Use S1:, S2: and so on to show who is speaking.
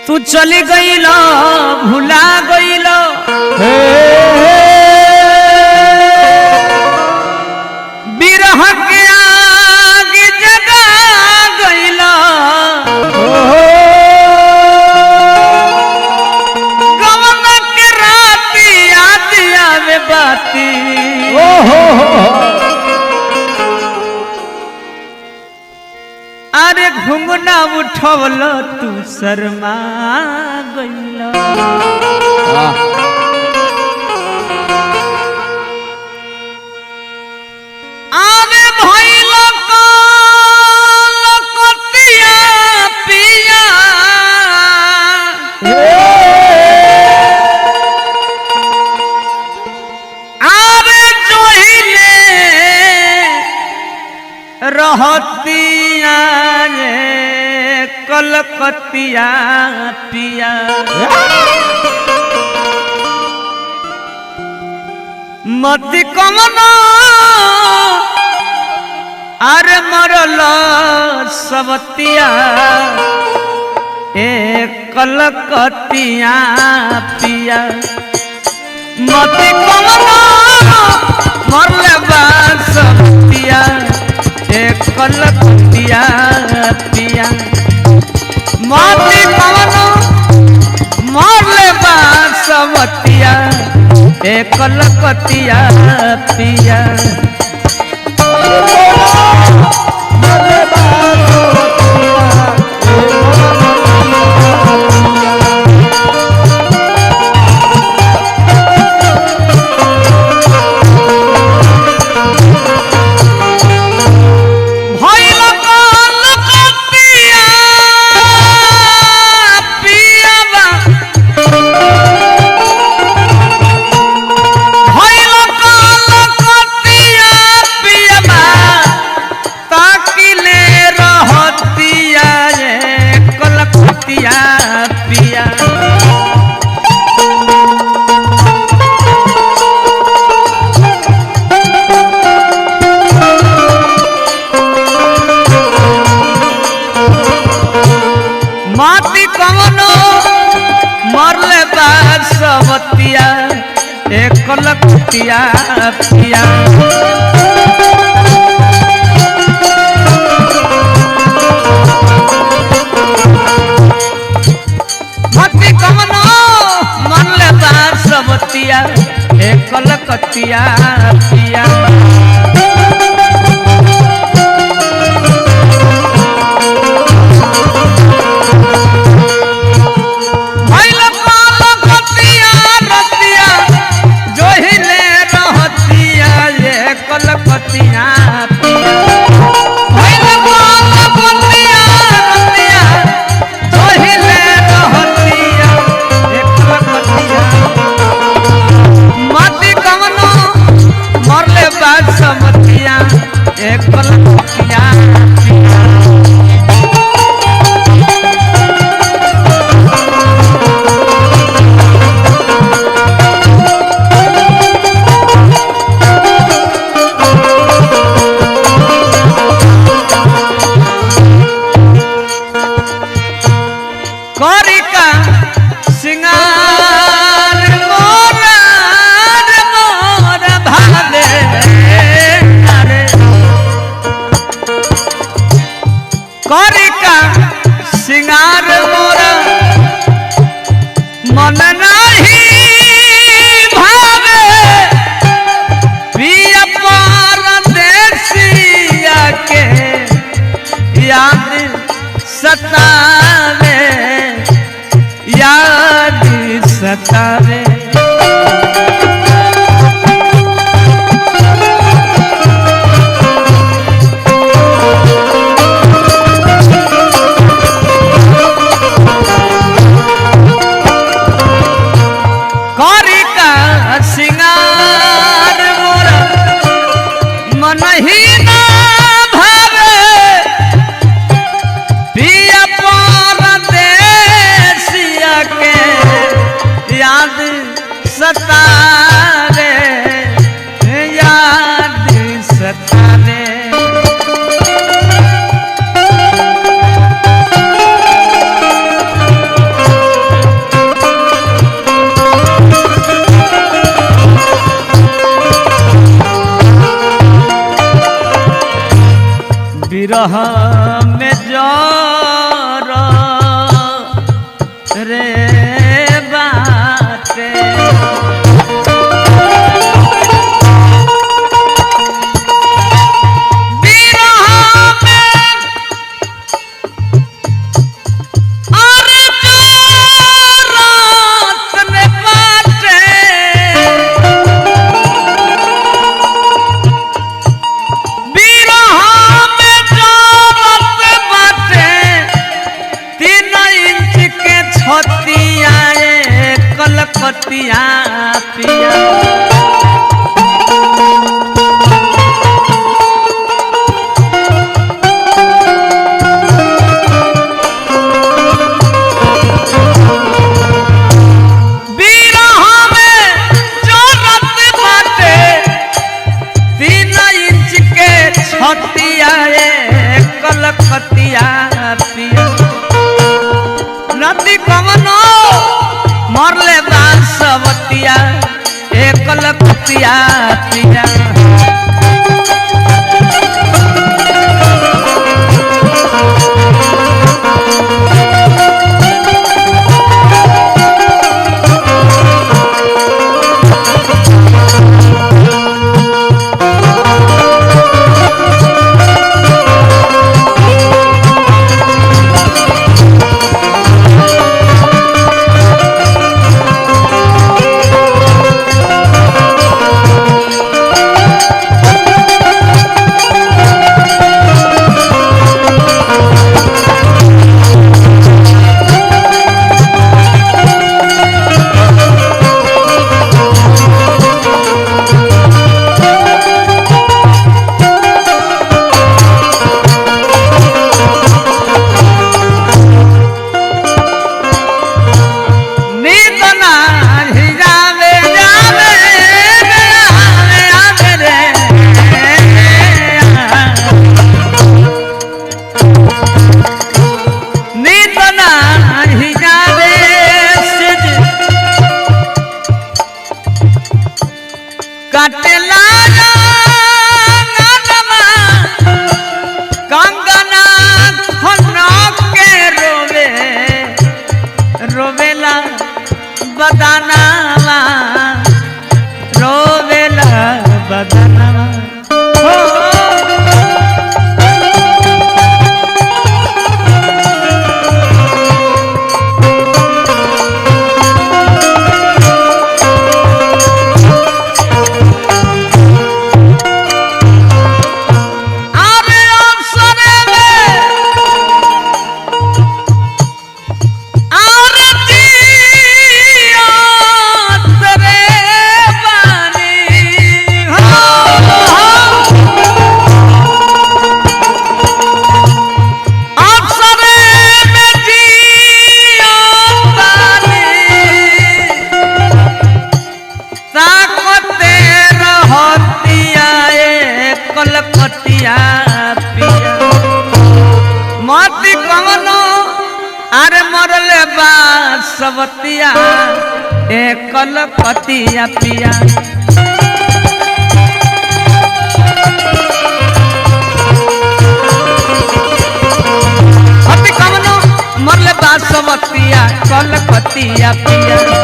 S1: तू चली गईल भुला गईल बिरह के आग जगा गईल गवन के रात याद आवे बाती अरे घुंघना उठवल तू शर्मा गईल आवे भइल कलकतिया पिया आवे जोहिले रहतिया रे कलकतिया पिया मति कमनो अरे मरल सबतिया ए कलकतिया पिया मति कमनो मरले बा सबतिया ए कलकतिया पिया मति कमनो मरले बा सबतिया ए कलकतिया पिया माटी कवनो मरले बासवतिया एक कलकतिया पिया माटी कवनो मरले बासवतिया एक कलकतिया पिया सिंगार मोरा मन नहीं भावे पिया परदेसिया के याद सतावे याद सतावे विरह में जर रे बाटे कलकतिया पिया विरह में जो रत बाटे 3 इंच के छतिया कलकतिया पिया नदी कवनो मरले बांसवतिया कलकतिया पिया रोवेला बदनावा रोवेला बदनावा कलकतिया पिया मती कवनो अरे मरले बांसवतिया कलकतिया पिया मती कवनो मरले बांसवतिया कलकतिया पिया